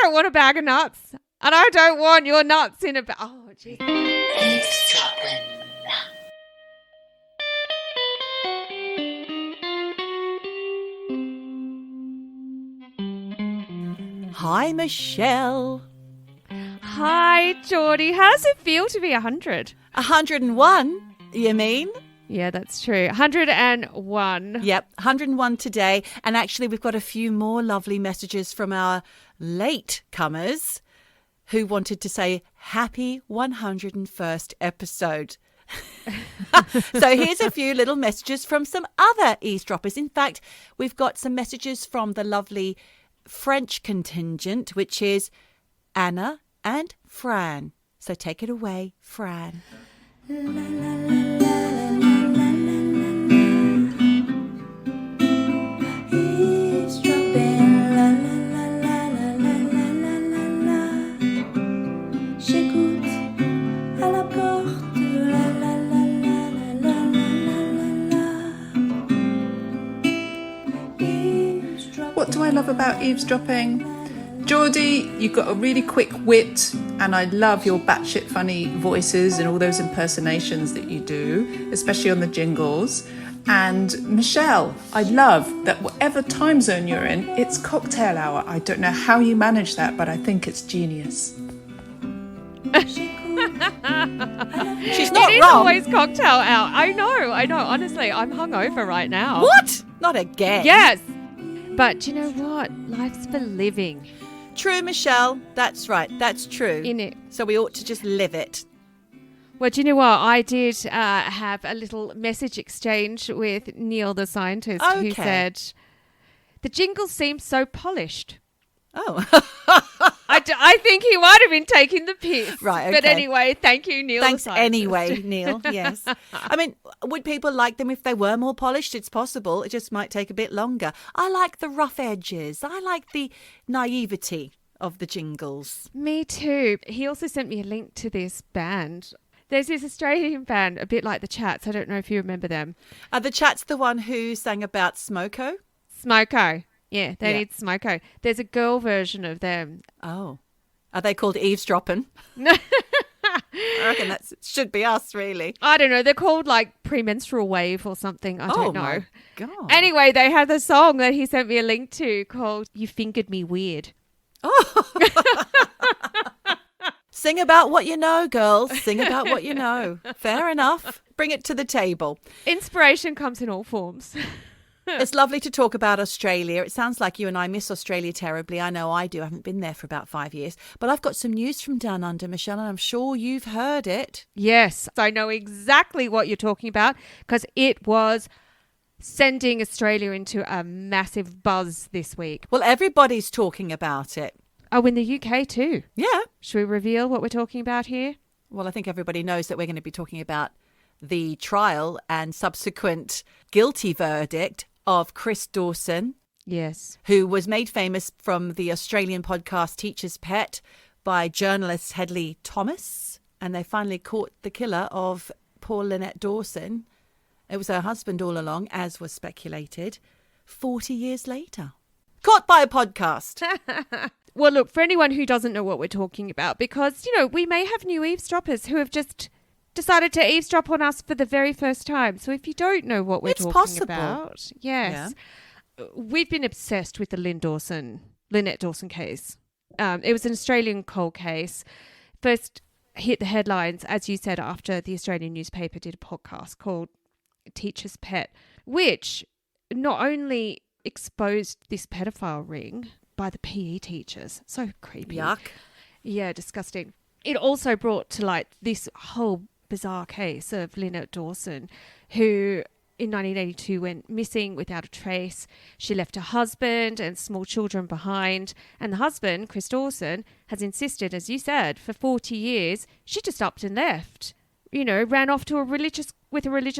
don't want a bag of nuts. And I don't want your nuts in a bag. Oh, gee. Eavesdroppin. Hi, Michelle. Hi, Geordie. How does it feel to be 100? 101, you mean? Yeah, that's true. 101. Yep, 101 today. And actually, we've got a few more lovely messages from our late comers who wanted to say happy 101st episode. So here's a few little messages from some other eavesdroppers. In fact, we've got some messages from the lovely French contingent, which is Anna and Fran. So take it away, Fran. What do I love about eavesdropping? Geordie, you've got a really quick wit, and I love your batshit funny voices and all those impersonations that you do, especially on the jingles. And Michelle, I love that whatever time zone you're in, it's cocktail hour. I don't know how you manage that, but I think it's genius. She's not It is wrong. always cocktail hour. I know. Honestly, I'm hungover right now. What? Not again. Yes. But you know what? Life's for living. True, Michelle. That's right. That's true. In it. So we ought to just live it. Well, do you know what? I did have a little message exchange with Neil, the scientist, who Okay. said, the jingle seems so polished. Oh. I think he might have been taking the piss. Right, But okay. anyway, thank you, Neil. Thanks the scientist. anyway, Neil. Yes. I mean, would people like them if they were more polished? It's possible. It just might take a bit longer. I like the rough edges. I like the naivety of the jingles. Me too. He also sent me a link to this band. There's this Australian band, a bit like the Chats. I don't know if you remember them. Are the Chat's the one who sang about Smoko? Smoko. Yeah, they Yeah. need Smoko. There's a girl version of them. Oh. Are they called Eavesdroppin? No. I reckon that should be us, really. I don't know. They're called like Premenstrual Wave or something. I don't know. My God. Anyway, they had the song that he sent me a link to called You Fingered Me Weird. Sing about what you know, girls. Sing about what you know. Fair enough. Bring it to the table. Inspiration comes in all forms. It's lovely to talk about Australia. It sounds like you and I miss Australia terribly. I know I do. I haven't been there for about 5 years. But I've got some news from Down Under, Michelle, and I'm sure you've heard it. Yes, I know exactly what you're talking about because it was sending Australia into a massive buzz this week. Well, everybody's talking about it. Oh, in the UK too. Yeah. Should we reveal what we're talking about here? Well, I think everybody knows that we're going to be talking about the trial and subsequent guilty verdict of Chris Dawson, Yes. who was made famous from the Australian podcast Teacher's Pet by journalist Hedley Thomas. And they finally caught the killer of poor Lynette Dawson. It was her husband all along, as was speculated, 40 years later. Caught by a podcast. Well, look, for anyone who doesn't know what we're talking about, because, you know, we may have new eavesdroppers who have just decided to eavesdrop on us for the very first time. So if you don't know what we're It's talking possible. about, yes, we've been obsessed with the Lynette Dawson case. It was an Australian cold case. First hit the headlines, as you said, after the Australian newspaper did a podcast called Teacher's Pet, which not only exposed this pedophile ring by the PE teachers. So creepy. Yuck. Yeah, disgusting. It also brought to light this whole bizarre case of Lynette Dawson, who in 1982 went missing without a trace. She left her husband and small children behind. And the husband, Chris Dawson, has insisted, as you said, for 40 years, she just upped and left. You know, ran off to a religious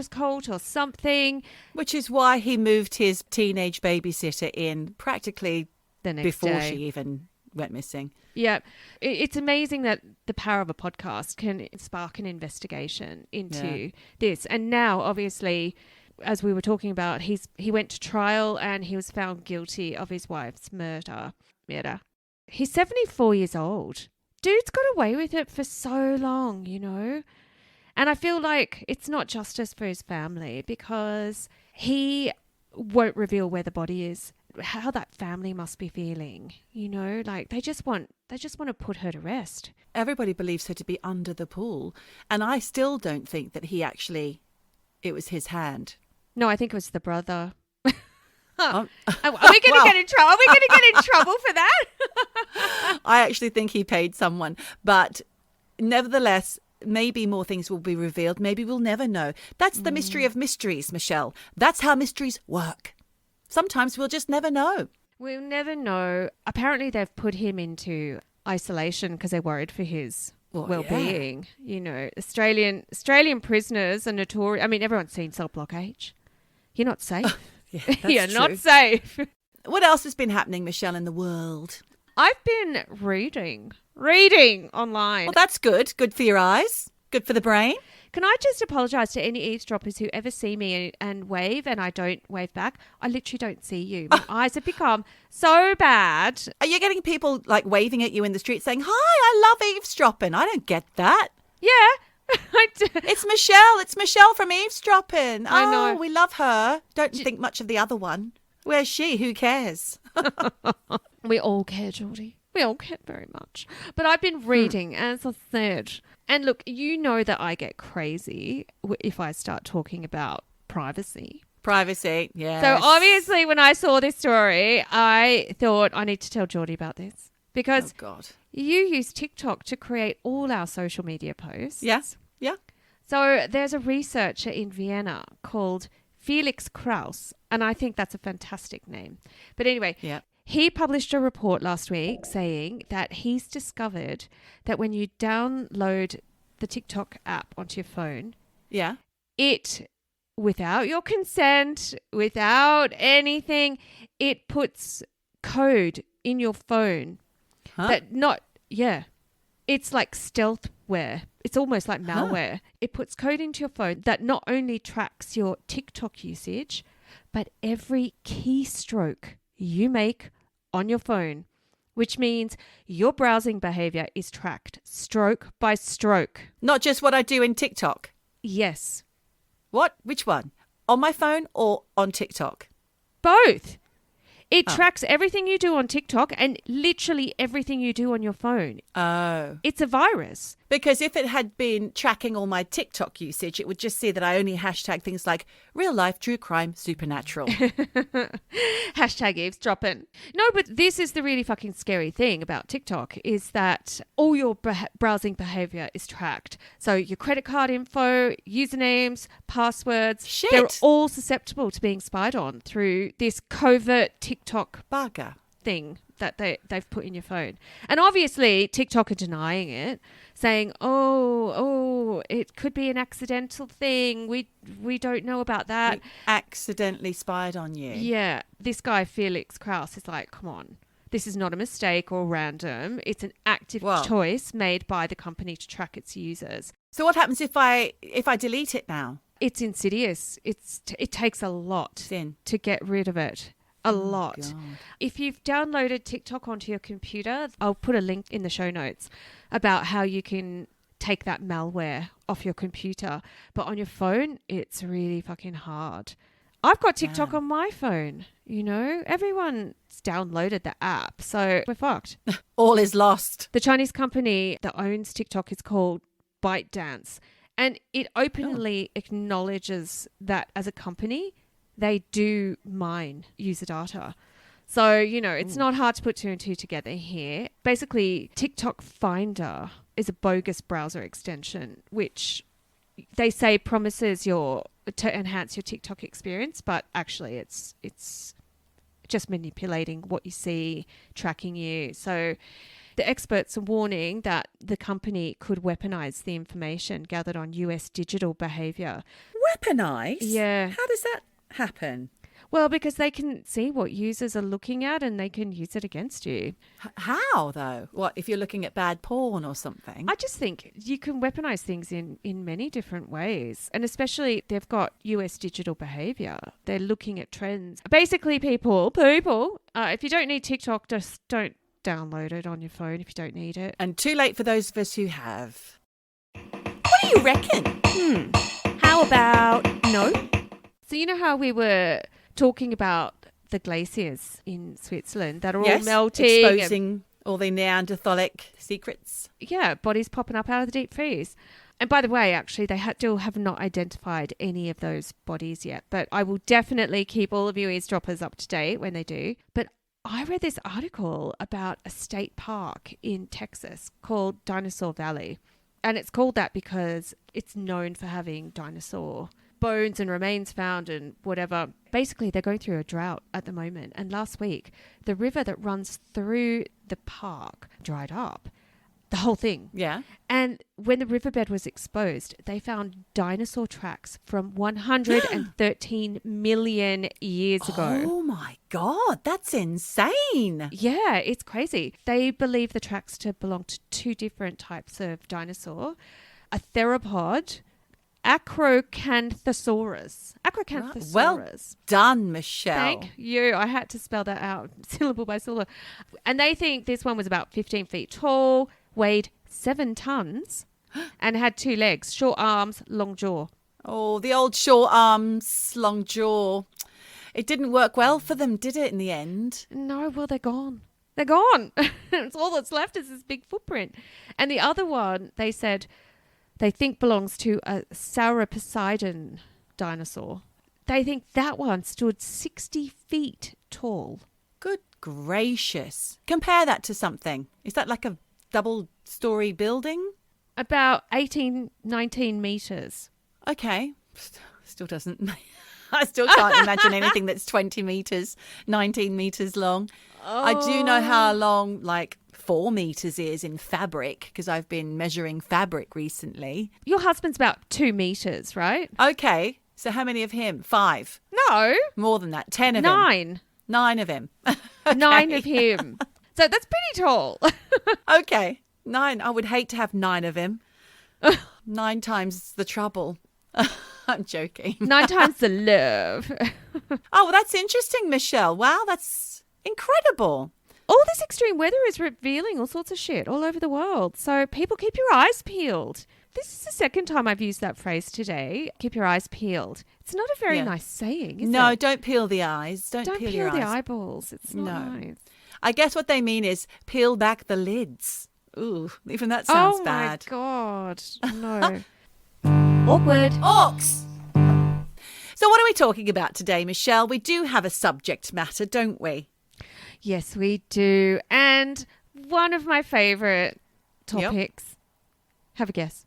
cult or something. Which is why he moved his teenage babysitter in practically The next before day. she even went missing. Yeah, it's amazing that the power of a podcast can spark an investigation into this. And now, obviously, as we were talking about, he went to trial and he was found guilty of his wife's murder. He's 74 years old. Dude's got away with it for so long, you know? And I feel like it's not justice for his family because he won't reveal where the body is. How that family must be feeling, you know? Like they just want to put her to rest. Everybody believes her to be under the pool. And I still don't think that it was his hand. No, I think it was the brother. Um, Are we going to get in trouble? Are we going to get in trouble for that? I actually think he paid someone. But nevertheless, maybe more things will be revealed. Maybe we'll never know. That's the mystery of mysteries, Michelle. That's how mysteries work. Sometimes we'll just never know. We'll never know. Apparently, they've put him into isolation because they're worried for his well-being. Yeah. You know, Australian prisoners are notorious. I mean, everyone's seen Cell Block H. You're not safe. Yeah, that's You're true. not safe. What else has been happening, Michelle, in the world? I've been reading online. Well, that's good. Good for your eyes. Good for the brain. Can I just apologise to any eavesdroppers who ever see me and wave and I don't wave back? I literally don't see you. My eyes have become so bad. Are you getting people like waving at you in the street saying, "Hi, I love eavesdropping"? I don't get that. Yeah. I do. It's Michelle. It's Michelle from Eavesdroppin. I know. Oh, we love her. Don't think much of the other one. Where's she? Who cares? We all care, Geordie. We all care very much. But I've been reading, as I said. And look, you know that I get crazy if I start talking about privacy. Privacy, yeah. So obviously when I saw this story, I thought I need to tell Geordie about this. Because you use TikTok to create all our social media posts. Yes. Yeah. So there's a researcher in Vienna called Felix Kraus, and I think that's a fantastic name. But anyway, he published a report last week saying that he's discovered that when you download the TikTok app onto your phone, it, without your consent, without anything, it puts code in your phone. It's like stealthware. It's almost like malware. It puts code into your phone that not only tracks your TikTok usage, but every keystroke you make on your phone, which means your browsing behavior is tracked stroke by stroke. Not just what I do in TikTok. Yes. What? Which one? On my phone or on TikTok? Both. It tracks everything you do on TikTok and literally everything you do on your phone. Oh. It's a virus. Because if it had been tracking all my TikTok usage, it would just see that I only hashtag things like real life, true crime, supernatural. Hashtag eavesdroppin. No, but this is the really fucking scary thing about TikTok is that all your browsing behavior is tracked. So your credit card info, usernames, passwords, they're all susceptible to being spied on through this covert TikTok bugger thing that they've put in your phone. And obviously TikTok are denying it, saying, oh, it could be an accidental thing. We don't know about that. We accidentally spied on you. Yeah. This guy, Felix Kraus, is like, come on. This is not a mistake or random. It's an active choice made by the company to track its users. So what happens if I delete it now? It's insidious. It takes a lot to get rid of it. A lot. God. If you've downloaded TikTok onto your computer, I'll put a link in the show notes about how you can take that malware off your computer. But on your phone, it's really fucking hard. I've got TikTok on my phone, you know. Everyone's downloaded the app, so we're fucked. All is lost. The Chinese company that owns TikTok is called ByteDance, and it openly acknowledges that as a company, they do mine user data. So, you know, it's not hard to put two and two together here. Basically, TikTok Finder is a bogus browser extension, which they say promises to enhance your TikTok experience, but actually it's just manipulating what you see, tracking you. So the experts are warning that the company could weaponize the information gathered on US digital behavior. Weaponize? Yeah. How does that happen? Well, because they can see what users are looking at and they can use it against you. How, though? What, if you're looking at bad porn or something? I just think you can weaponize things in many different ways. And especially they've got US digital behavior. They're looking at trends. Basically, people, if you don't need TikTok, just don't download it on your phone if you don't need it. And too late for those of us who have. What do you reckon? How about no? So you know how we were talking about the glaciers in Switzerland that are all melting, exposing all the Neanderthalic secrets. Yeah, bodies popping up out of the deep freeze. And by the way, actually, they still have not identified any of those bodies yet. But I will definitely keep all of you eavesdroppers up to date when they do. But I read this article about a state park in Texas called Dinosaur Valley. And it's called that because it's known for having dinosaur bones and remains found and whatever. Basically, they're going through a drought at the moment. And last week, the river that runs through the park dried up. The whole thing. Yeah. And when the riverbed was exposed, they found dinosaur tracks from 113 million years ago. Oh my God, that's insane. Yeah, it's crazy. They believe the tracks to belong to two different types of dinosaur. A theropod, Acrocanthosaurus. Acrocanthosaurus. Well done, Michelle. Thank you. I had to spell that out syllable by syllable. And they think this one was about 15 feet tall, weighed 7 tons, and had 2 legs, short arms, long jaw. Oh, the old short arms, long jaw. It didn't work well for them, did it, in the end? No, well, they're gone. They're gone. It's all that's left is this big footprint. And the other one, they said, they think belongs to a Sauroposeidon dinosaur. They think that one stood 60 feet tall. Good gracious. Compare that to something. Is that like a double-story building? About 18, 19 metres. Okay. Still doesn't... I still can't imagine anything that's 20 metres, 19 metres long. Oh. I do know how long, 4 metres is in fabric, because I've been measuring fabric recently. Your husband's about 2 metres, right? Okay. So how many of him? 5? No. More than that. 10 of him. 9. 9 of him. Okay. 9 of him. So that's pretty tall. Okay. 9. I would hate to have 9 of him. 9 times the trouble. I'm joking. 9 times the love. Oh, well, that's interesting, Michelle. Wow, that's incredible. All this extreme weather is revealing all sorts of shit all over the world. So people, keep your eyes peeled. This is the second time I've used that phrase today. Keep your eyes peeled. It's not a very nice saying, is it? No, don't peel the eyes. Don't peel your the eyes. eyeballs. It's not nice. I guess what they mean is peel back the lids. Ooh, even that sounds bad. Oh, my God. No. Awkward. Orcs! So what are we talking about today, Michelle? We do have a subject matter, don't we? Yes, we do. And one of my favourite topics. Yep. Have a guess.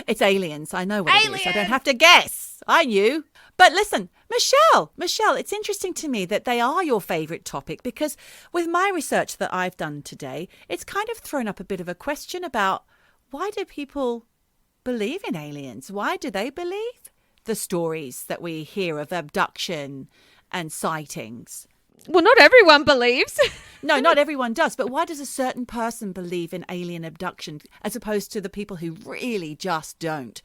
It's aliens. I know what it is. I don't have to guess. I knew. But listen, Michelle, it's interesting to me that they are your favourite topic because with my research that I've done today, it's kind of thrown up a bit of a question about why do people believe in aliens? Why do they believe the stories that we hear of abduction and sightings? Well, not everyone believes. No, not everyone does. But why does a certain person believe in alien abduction as opposed to the people who really just don't?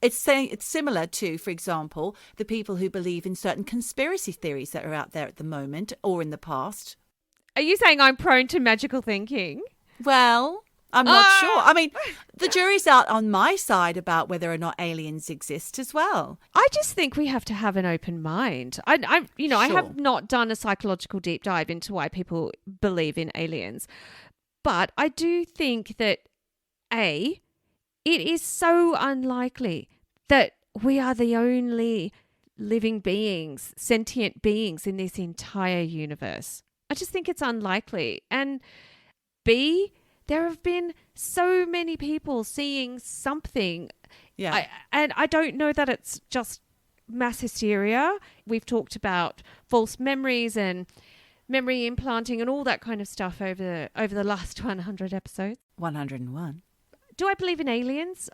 It's similar to, for example, the people who believe in certain conspiracy theories that are out there at the moment or in the past. Are you saying I'm prone to magical thinking? Well, I'm not sure. I mean, the jury's out on my side about whether or not aliens exist as well. I just think we have to have an open mind. I have not done a psychological deep dive into why people believe in aliens. But I do think that, it is so unlikely that we are the only living beings, sentient beings in this entire universe. I just think it's unlikely. And B, there have been so many people seeing something. Yeah. I don't know that it's just mass hysteria. We've talked about false memories and memory implanting and all that kind of stuff over the last 100 episodes. 101. Do I believe in aliens?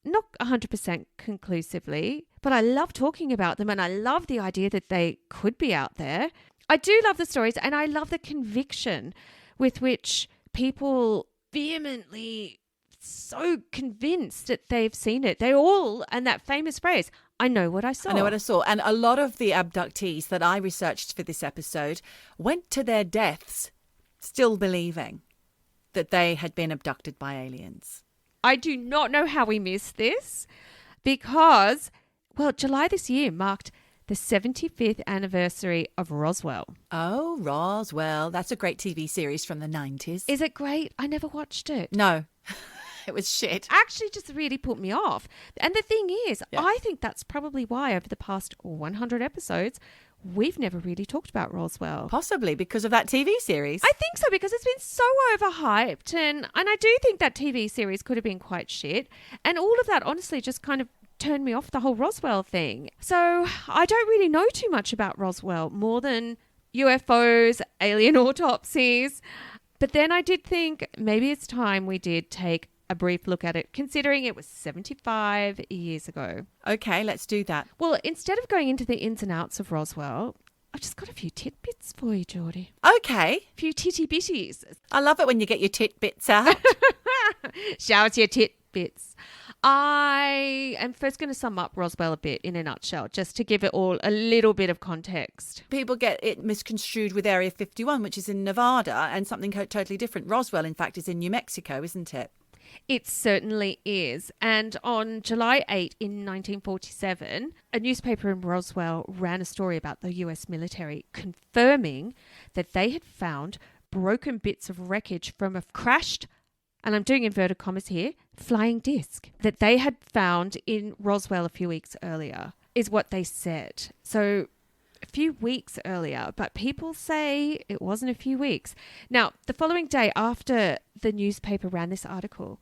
Not 100% conclusively, but I love talking about them and I love the idea that they could be out there. I do love the stories and I love the conviction with which people vehemently so convinced that they've seen it. They all, and that famous phrase, I know what I saw. I know what I saw. And a lot of the abductees that I researched for this episode went to their deaths still believing that they had been abducted by aliens. I do not know how we missed this because, well, July this year marked the 75th anniversary of Roswell. Oh, Roswell. That's a great TV series from the 90s. Is it great? I never watched it. No, it was shit. Actually just really put me off. And the thing is, Yeah. I think that's probably why over the past 100 episodes, we've never really talked about Roswell. Possibly because of that TV series. I think so, because it's been so overhyped. And I do think that TV series could have been quite shit. And all of that, honestly, just kind of turned me off the whole Roswell thing. So I don't really know too much about Roswell, more than UFOs, alien autopsies. But then I did think maybe it's time we did take a brief look at it, considering it was 75 years ago. Okay, let's do that. Well, instead of going into the ins and outs of Roswell, I've just got a few tidbits for you, Geordie. Okay. A few titty bitties. I love it when you get your titbits out. Shout out your tidbits. I am first going to sum up Roswell a bit in a nutshell, just to give it all a little bit of context. People get it misconstrued with Area 51, which is in Nevada, and something totally different. Roswell, in fact, is in New Mexico, isn't it? It certainly is. And on July 8 in 1947, a newspaper in Roswell ran a story about the US military confirming that they had found broken bits of wreckage from a crashed, and I'm doing inverted commas here, flying disc that they had found in Roswell a few weeks earlier, is what they said. So a few weeks earlier, but people say it wasn't a few weeks. Now, the following day after the newspaper ran this article,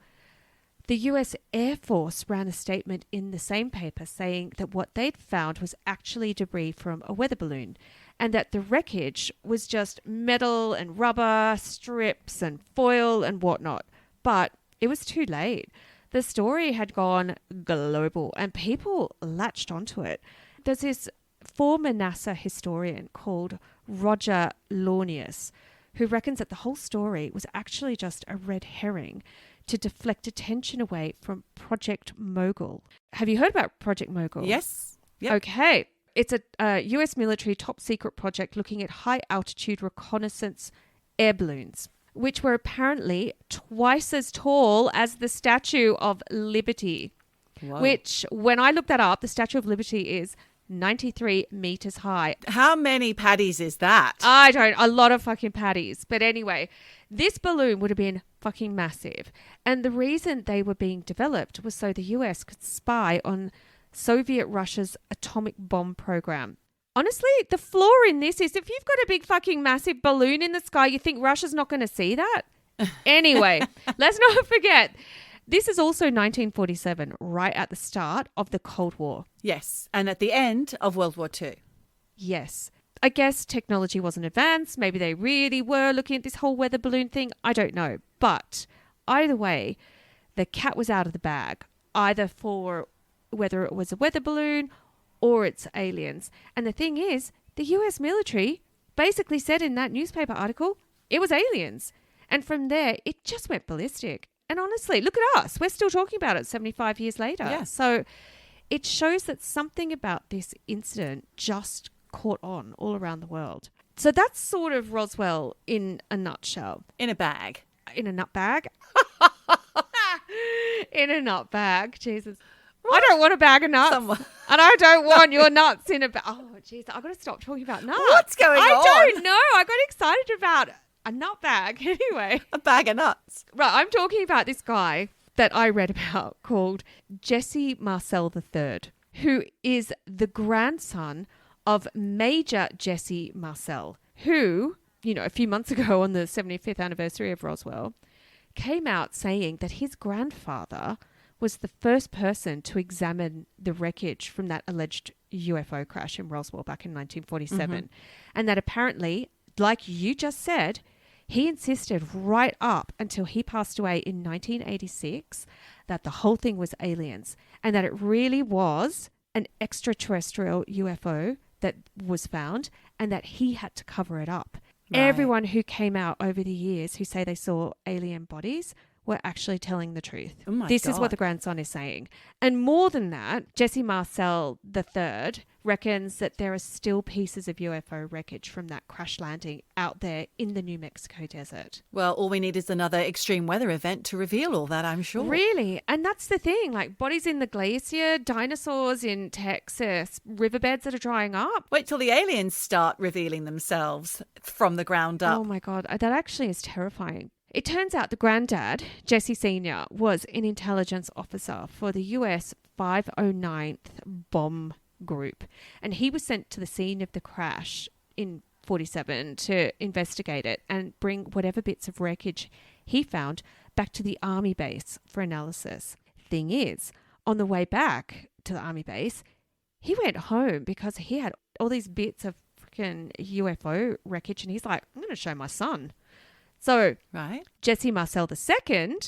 the US Air Force ran a statement in the same paper saying that what they'd found was actually debris from a weather balloon, and that the wreckage was just metal and rubber, strips and foil and whatnot. But it was too late. The story had gone global and people latched onto it. There's this former NASA historian called Roger Launius, who reckons that the whole story was actually just a red herring to deflect attention away from Project Mogul. Have you heard about Project Mogul? Yes. Yep. Okay. It's a US military top secret project looking at high altitude reconnaissance air balloons, which were apparently twice as tall as the Statue of Liberty. Whoa. Which, when I looked that up, the Statue of Liberty is 93 meters high. How many paddies is that? A lot of fucking patties. But anyway, this balloon would have been fucking massive. And the reason they were being developed was so the US could spy on Soviet Russia's atomic bomb program. Honestly, the flaw in this is if you've got a big fucking massive balloon in the sky, you think Russia's not going to see that? Anyway, let's not forget, this is also 1947, right at the start of the Cold War. Yes, and at the end of World War II. Yes. I guess technology wasn't advanced. Maybe they really were looking at this whole weather balloon thing. I don't know. But either way, the cat was out of the bag, either for whether it was a weather balloon or it's aliens. And the thing is, the US military basically said in that newspaper article, it was aliens. And from there, it just went ballistic. And honestly, look at us. We're still talking about it 75 years later. Yeah. So it shows that something about this incident just caught on all around the world. So that's sort of Roswell in a nutshell. In a bag. In a nut bag? In a nut bag. Jesus. I don't want a bag of nuts. And I don't want your nuts in a bag. Oh, jeez. I've got to stop talking about nuts. What's going on? I don't know. I got excited about a nut bag. Anyway. A bag of nuts. Right. I'm talking about this guy that I read about called Jesse Marcel III, who is the grandson of Major Jesse Marcel, who, you know, a few months ago on the 75th anniversary of Roswell, came out saying that his grandfather was the first person to examine the wreckage from that alleged UFO crash in Roswell back in 1947. And that apparently, like you just said, he insisted right up until he passed away in 1986 that the whole thing was aliens and that it really was an extraterrestrial UFO that was found and that he had to cover it up. Right. Everyone who came out over the years who say they saw alien bodies were actually telling the truth. Oh my This is what God. the grandson is saying. And more than that, Jesse Marcel III reckons that there are still pieces of UFO wreckage from that crash landing out there in the New Mexico desert. Well, all we need is another extreme weather event to reveal all that, I'm sure. Really? And that's the thing, like bodies in the glacier, dinosaurs in Texas, riverbeds that are drying up. Wait till the aliens start revealing themselves from the ground up. Oh my God, that actually is terrifying. It turns out the granddad, Jesse Sr., was an intelligence officer for the US 509th Bomb Group, and he was sent to the scene of the crash in 47 to investigate it and bring whatever bits of wreckage he found back to the army base for analysis. Thing is, on the way back to the army base, he went home because he had all these bits of freaking UFO wreckage, and he's like, I'm going to show my son. So Right. Jesse Marcel II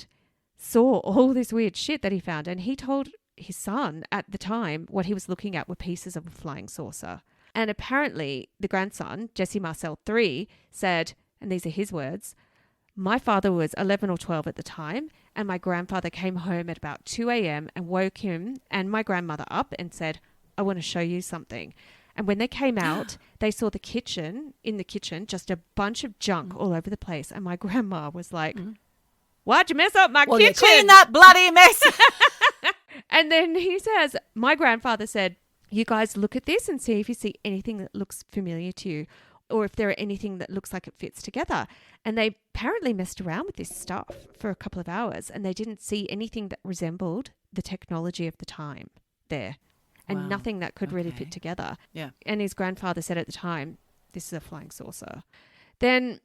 saw all this weird shit that he found, and he told his son at the time what he was looking at were pieces of a flying saucer. And apparently the grandson, Jesse Marcel III, said, and these are his words, my father was 11 or 12 at the time, and my grandfather came home at about 2 a.m. and woke him and my grandmother up and said, I want to show you something. And when they came out, they saw in the kitchen, just a bunch of junk all over the place. And my grandma was like, why'd you mess up my Well, you kitchen? clean that bloody mess. And then he says, my grandfather said, you guys look at this and see if you see anything that looks familiar to you, or if there are anything that looks like it fits together. And they apparently messed around with this stuff for a couple of hours, and they didn't see anything that resembled the technology of the time there, and Wow. nothing that could really Okay. fit together. Yeah. And his grandfather said at the time, this is a flying saucer. Then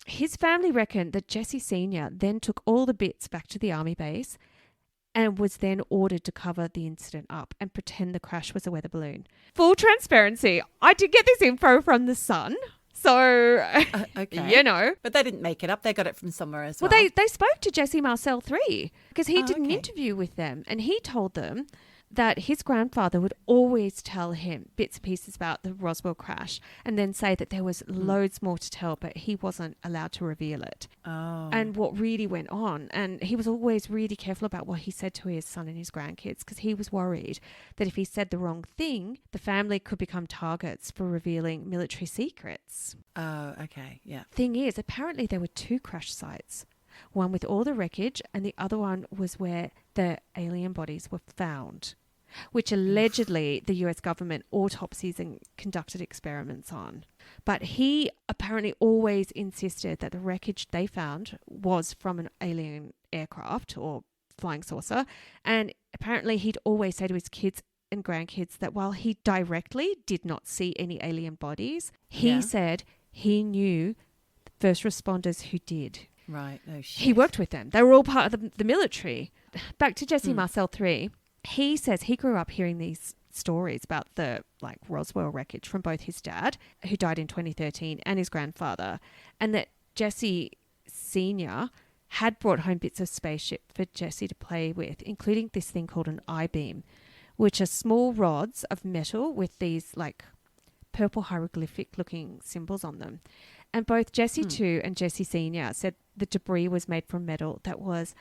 his family reckoned that Jesse Sr. then took all the bits back to the army base and was then ordered to cover the incident up and pretend the crash was a weather balloon. Full transparency, I did get this info from the Sun. So, Okay. you know. But they didn't make it up. They got it from somewhere as well. Well, they spoke to Jesse Marcel III because he Oh, did an okay. interview with them, and he told them that his grandfather would always tell him bits and pieces about the Roswell crash and then say that there was loads more to tell, but he wasn't allowed to reveal it. Oh. And what really went on. And he was always really careful about what he said to his son and his grandkids because he was worried that if he said the wrong thing, the family could become targets for revealing military secrets. Oh, okay. Yeah. Thing is, apparently there were 2 crash sites. One with all the wreckage and the other one was where the alien bodies were found, which allegedly the US government autopsies and conducted experiments on. But he apparently always insisted that the wreckage they found was from an alien aircraft or flying saucer. And apparently he'd always say to his kids and grandkids that while he directly did not see any alien bodies, he Yeah. said he knew first responders who did. Right. Oh, shit. He worked with them. They were all part of the military. Back to Jesse Marcel III. He says he grew up hearing these stories about the Roswell wreckage from both his dad, who died in 2013, and his grandfather, and that Jesse Sr. had brought home bits of spaceship for Jesse to play with, including this thing called an I-beam, which are small rods of metal with these purple hieroglyphic looking symbols on them. And both Jesse II and Jesse Sr. said the debris was made from metal that was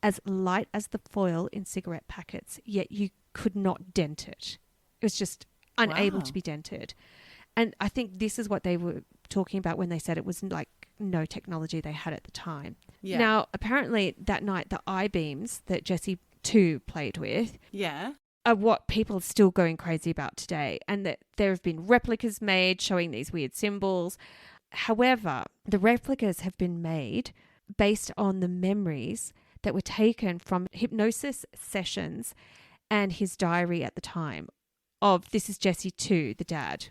as light as the foil in cigarette packets, yet you could not dent it. It was just unable Wow. to be dented. And I think this is what they were talking about when they said it was no technology they had at the time. Yeah. Now, apparently that night, the I-beams that Jesse II played with Yeah. are what people are still going crazy about today, and that there have been replicas made showing these weird symbols. However, the replicas have been made based on the memories that were taken from hypnosis sessions and his diary at the time of, this is Jesse II, the dad.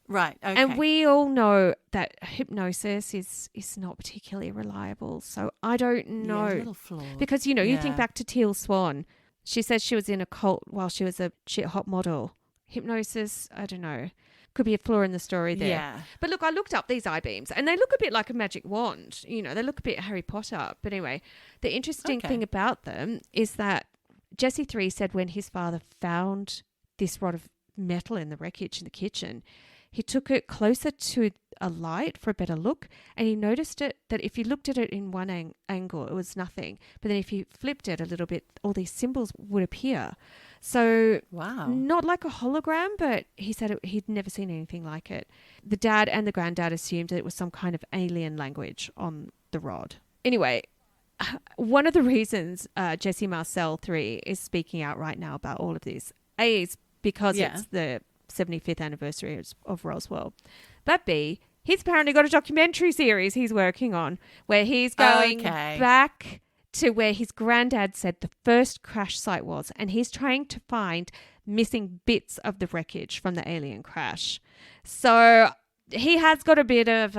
Right. Okay. And we all know that hypnosis is not particularly reliable. So I don't know. Yeah, a little flawed. Because, you Yeah. think back to Teal Swan. She says she was in a cult while she was a shit hot model. Hypnosis, I don't know. Could be a flaw in the story there. Yeah. But look, I looked up these I-beams and they look a bit like a magic wand. They look a bit Harry Potter. But anyway, the interesting thing about them is that Jesse III said when his father found this rod of metal in the wreckage in the kitchen, he took it closer to a light for a better look, and he noticed that if you looked at it in one angle, it was nothing. But then if you flipped it a little bit, all these symbols would appear. So Wow. not like a hologram, but he said he'd never seen anything like it. The dad and the granddad assumed that it was some kind of alien language on the rod. Anyway, one of the reasons Jesse Marcel III is speaking out right now about all of this, A, is because it's the 75th anniversary of Roswell. But B, he's apparently got a documentary series he's working on where he's going back to where his granddad said the first crash site was, and he's trying to find missing bits of the wreckage from the alien crash. So he has got a bit of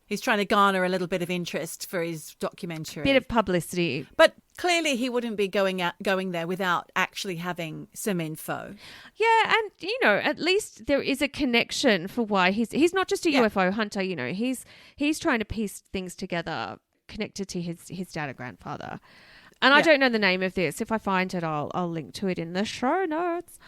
He's trying to garner a little bit of interest for his documentary. bit of publicity. But clearly he wouldn't be going there without actually having some info. Yeah, and at least there is a connection for why he's not just a UFO hunter. He's trying to piece things together connected to his dad and grandfather. And I don't know the name of this. If I find it, I'll link to it in the show notes.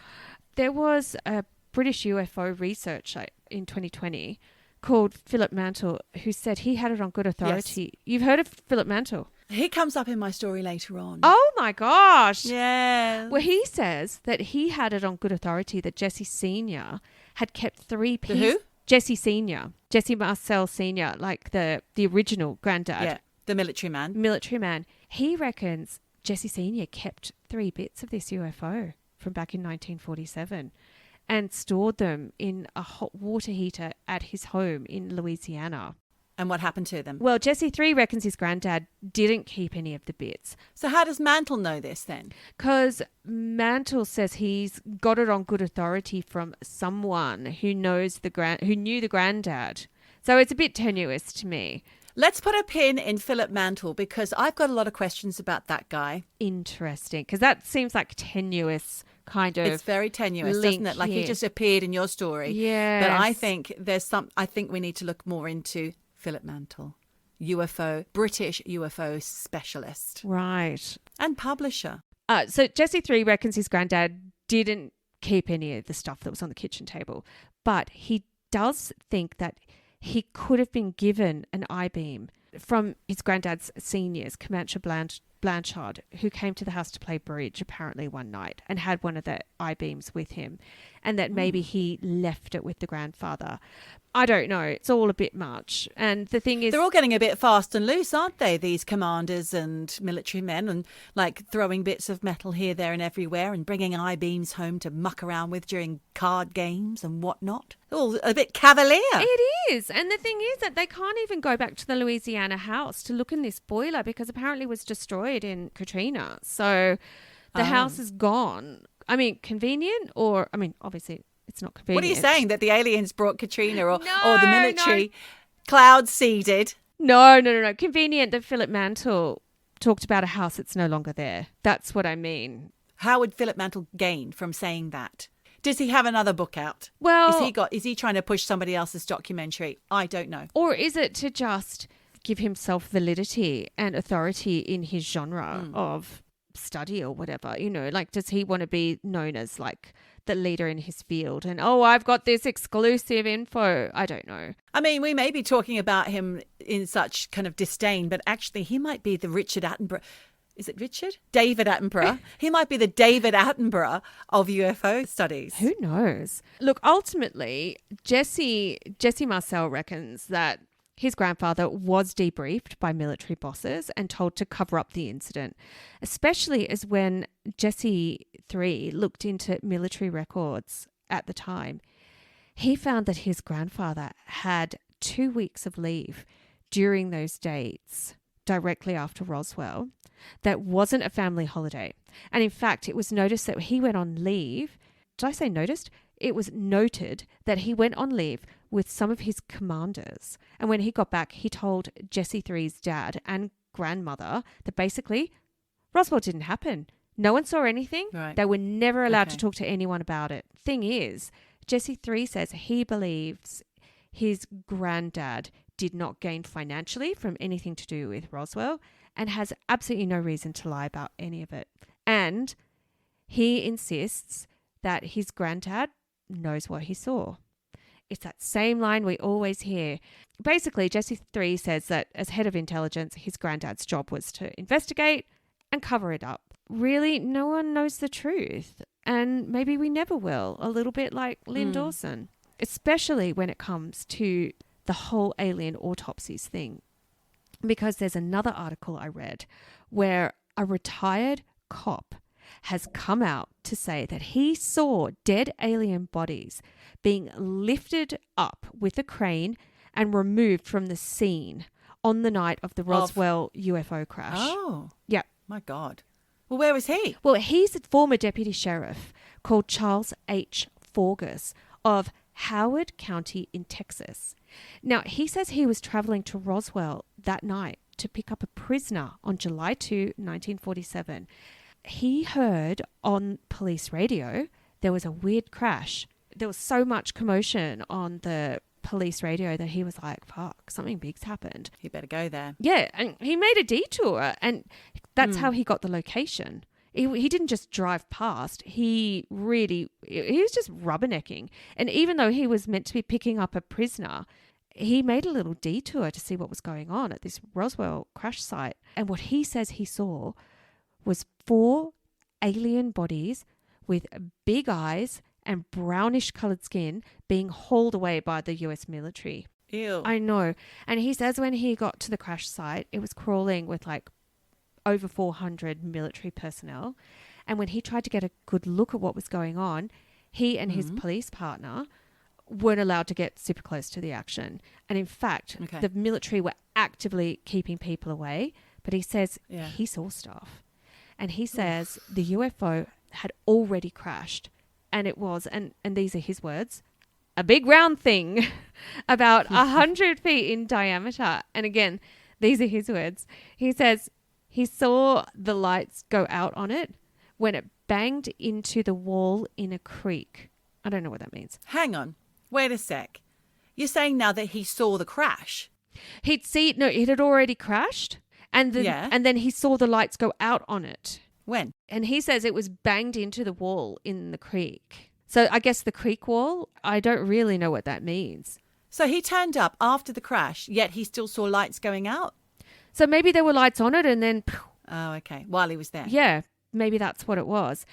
There was a British UFO researcher in 2020 called Phillip Mantle who said he had it on good authority. Yes. You've heard of Phillip Mantle? He comes up in my story later on. Oh my gosh. Yeah. Well, he says that he had it on good authority that Jesse Sr. had kept 3 pieces. Who? Jesse Sr. Jesse Marcel Sr., like the original granddad. Yeah, the military man. He reckons Jesse Sr. kept 3 bits of this UFO from back in 1947 and stored them in a hot water heater at his home in Louisiana. And what happened to them? Well, Jesse III reckons his granddad didn't keep any of the bits. So how does Mantle know this then? Because Mantle says he's got it on good authority from someone who knows who knew the granddad. So it's a bit tenuous to me. Let's put a pin in Phillip Mantle because I've got a lot of questions about that guy. Interesting, because that seems like tenuous kind of. It's very tenuous, doesn't it? Like he just appeared in your story. Yeah. But I think I think we need to look more into Phillip Mantle, British UFO specialist. Right. And publisher. So Jesse III reckons his granddad didn't keep any of the stuff that was on the kitchen table, but he does think that he could have been given an I-beam from his granddad's seniors, Comanche Blanchard, who came to the house to play bridge apparently one night and had one of the I-beams with him, and that maybe he left it with the grandfather. I don't know. It's all a bit much. And the thing is, they're all getting a bit fast and loose, aren't they? These commanders and military men, and like throwing bits of metal here, there and everywhere and bringing I-beams home to muck around with during card games and whatnot. All a bit cavalier. It is. And the thing is that they can't even go back to the Louisiana house to look in this boiler because apparently it was destroyed in Katrina. So the house is gone. I mean, convenient obviously it's not convenient. What are you saying? That the aliens brought Katrina or the military cloud seeded? No. Convenient that Phillip Mantle talked about a house that's no longer there. That's what I mean. How would Phillip Mantle gain from saying that? Does he have another book out? Well, is he trying to push somebody else's documentary? I don't know. Or is it to just give himself validity and authority in his genre of study or whatever? Like, does he want to be known as like the leader in his field and I've got this exclusive info? I don't know. I mean, we may be talking about him in such kind of disdain, but actually he might be the Richard Attenborough. Is it Richard? David Attenborough. He might be the David Attenborough of UFO studies. Who knows? Look, ultimately, Jesse Marcel reckons that his grandfather was debriefed by military bosses and told to cover up the incident, especially as when Jesse III looked into military records at the time. He found that his grandfather had 2 weeks of leave during those dates directly after Roswell that wasn't a family holiday. And in fact, it was noticed that he went on leave. Did I say noticed? It was noted that he went on leave with some of his commanders. And when he got back, he told Jesse III's dad and grandmother that basically Roswell didn't happen. No one saw anything. Right. They were never allowed to talk to anyone about it. Thing is, Jesse III says he believes his granddad did not gain financially from anything to do with Roswell and has absolutely no reason to lie about any of it. And he insists that his granddad knows what he saw. It's that same line we always hear. Basically, Jesse III says that as head of intelligence, his granddad's job was to investigate and cover it up. Really, no one knows the truth. And maybe we never will, a little bit like Lynn Dawson, especially when it comes to the whole alien autopsies thing. Because there's another article I read where a retired cop has come out to say that he saw dead alien bodies being lifted up with a crane and removed from the scene on the night of the Roswell UFO crash. Oh. Yeah. My God. Well, where was he? Well, he's a former deputy sheriff called Charles H. Forgus of Howard County in Texas. Now, he says he was traveling to Roswell that night to pick up a prisoner on July 2, 1947. He heard on police radio there was a weird crash. There was so much commotion on the police radio that he was like, fuck, something big's happened. You better go there. Yeah, and he made a detour, and that's how he got the location. He didn't just drive past. He was just rubbernecking. And even though he was meant to be picking up a prisoner, he made a little detour to see what was going on at this Roswell crash site. And what he says he saw was 4 alien bodies with big eyes and brownish coloured skin being hauled away by the US military. Ew. I know. And he says when he got to the crash site, it was crawling with like over 400 military personnel. And when he tried to get a good look at what was going on, he and his police partner weren't allowed to get super close to the action. And in fact, the military were actively keeping people away. But he says he saw stuff. And he says the UFO had already crashed. And it was, and these are his words, a big round thing about 100 feet in diameter. And again, these are his words. He says he saw the lights go out on it when it banged into the wall in a creek. I don't know what that means. Hang on. Wait a sec. You're saying now that he saw the crash? It had already crashed. And then he saw the lights go out on it. When? And he says it was banged into the wall in the creek. So I guess the creek wall, I don't really know what that means. So he turned up after the crash, yet he still saw lights going out? So maybe there were lights on it and then... Oh, okay. While he was there. Yeah, maybe that's what it was.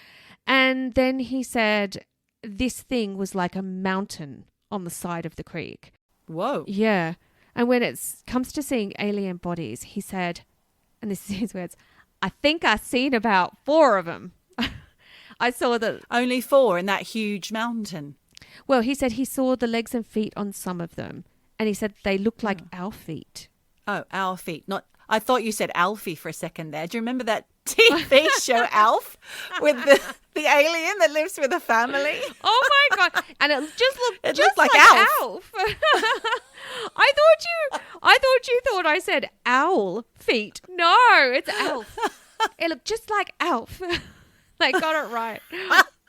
And then he said this thing was like a mountain on the side of the creek. Whoa. Yeah. And when it comes to seeing alien bodies, he said, and this is his words, I think I seen about 4 of them. I saw the... Only 4 in that huge mountain? Well, he said he saw the legs and feet on some of them. And he said they looked like our feet. Oh, our feet. Not. I thought you said Alfie for a second there. Do you remember that TV show Alf with the alien that lives with a family? Oh my God. And it just looked like Alf. I thought you thought I said owl feet. No, it's Alf. It looked just like Alf. They got it right.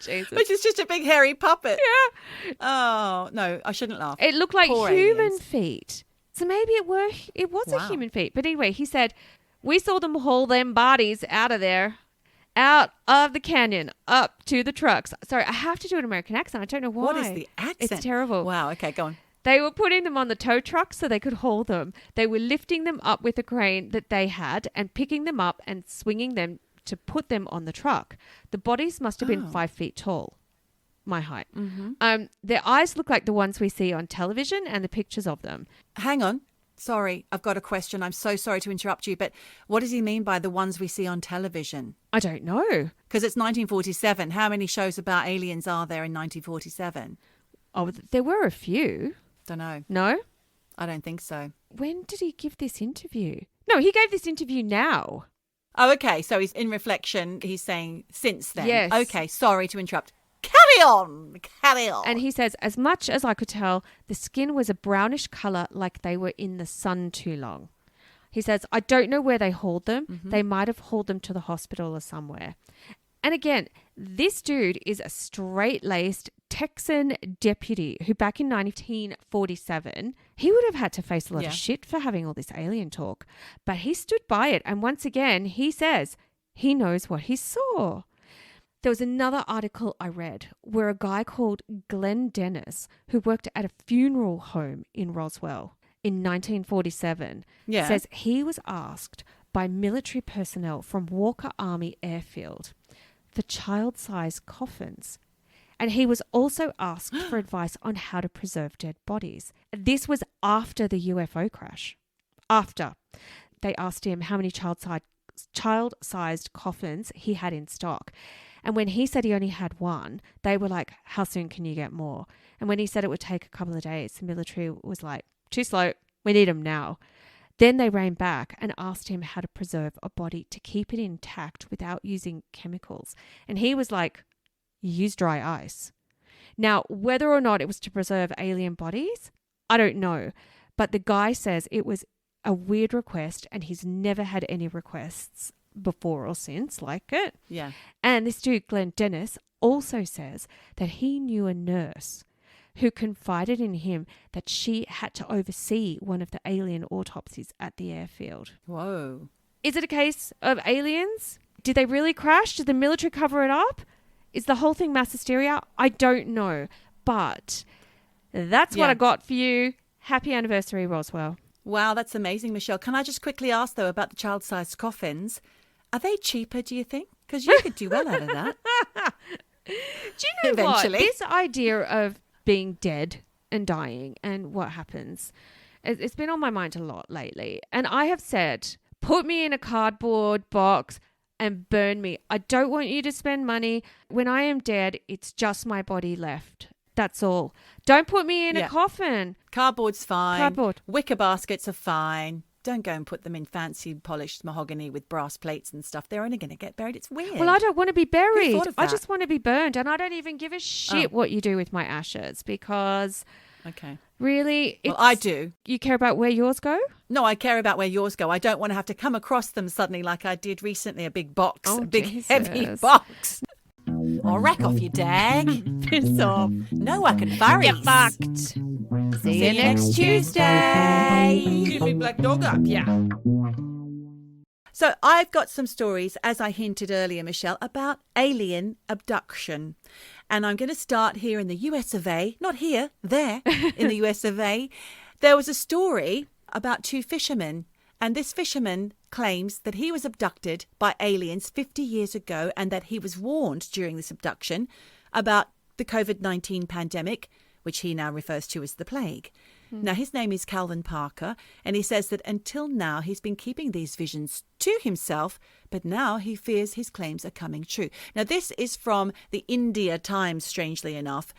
Jesus. Which is just a big hairy puppet. Yeah. Oh, no, I shouldn't laugh. It looked like Poor human aliens. feet. So maybe it was a human feet. But anyway, he said, we saw them haul them bodies out of there, out of the canyon, up to the trucks. Sorry, I have to do an American accent. I don't know why. What is the accent? It's terrible. Wow, okay, go on. They were putting them on the tow truck so they could haul them. They were lifting them up with a crane that they had and picking them up and swinging them to put them on the truck. The bodies must have been 5 feet tall, my height. Mm-hmm. Their eyes look like the ones we see on television and the pictures of them. Hang on. Sorry, I've got a question. I'm so sorry to interrupt you, but what does he mean by the ones we see on television? I don't know. Because it's 1947. How many shows about aliens are there in 1947? Oh, there were a few. Don't know. No? I don't think so. When did he give this interview? No, he gave this interview now. Oh, okay. So he's in reflection. He's saying since then. Yes. Okay. Sorry to interrupt. Carry on. Carry on. And he says, as much as I could tell, the skin was a brownish colour like they were in the sun too long. He says, I don't know where they hauled them. Mm-hmm. They might have hauled them to the hospital or somewhere. And again, this dude is a straight-laced Texan deputy who back in 1947, he would have had to face a lot of shit for having all this alien talk. But he stood by it. And once again, he says he knows what he saw. There was another article I read where a guy called Glenn Dennis, who worked at a funeral home in Roswell in 1947, says he was asked by military personnel from Walker Army Airfield for child-sized coffins. And he was also asked for advice on how to preserve dead bodies. This was after the UFO crash. After. They asked him how many child-sized coffins he had in stock. And when he said he only had one, they were like, how soon can you get more? And when he said it would take a couple of days, the military was like, too slow. We need them now. Then they reined back and asked him how to preserve a body to keep it intact without using chemicals. And he was like, use dry ice. Now, whether or not it was to preserve alien bodies, I don't know. But the guy says it was a weird request and he's never had any requests before or since like it. Yeah. And this dude, Glenn Dennis, also says that he knew a nurse who confided in him that she had to oversee one of the alien autopsies at the airfield. Whoa. Is it a case of aliens? Did they really crash? Did the military cover it up? Is the whole thing mass hysteria? I don't know. But that's what I got for you. Happy anniversary, Roswell. Wow, that's amazing, Michelle. Can I just quickly ask, though, about the child-sized coffins? Are they cheaper, do you think? Because you could do well out of that. Do you know Eventually. what? This idea of being dead and dying and what happens, it's been on my mind a lot lately. And I have said, put me in a cardboard box and burn me. I don't want you to spend money. When I am dead, it's just my body left. That's all. Don't put me in a coffin. Cardboard's fine. Cardboard. Wicker baskets are fine. Don't go and put them in fancy polished mahogany with brass plates and stuff. They're only going to get buried. It's weird. Well, I don't want to be buried. Who thought of I that? just want to be burned. And I don't even give a shit what you do with my ashes because Okay. really, Well, I do. You care about where yours go? No, I care about where yours go. I don't want to have to come across them suddenly like I did recently, a big box, Oh, a big Jesus. heavy box. Or rack off, you dag. Piss off. No, I can furry. Get fucked. See you next Tuesday. Give me black dog up, yeah. So I've got some stories, as I hinted earlier, Michelle, about alien abduction. And I'm going to start here in the US of A. Not here, there, in the US of A. There was a story about two fishermen. And this fisherman claims that he was abducted by aliens 50 years ago and that he was warned during this abduction about the COVID-19 pandemic, which he now refers to as the plague. Now, his name is Calvin Parker, and he says that until now he's been keeping these visions to himself, but now he fears his claims are coming true. Now, this is from the India Times, strangely enough,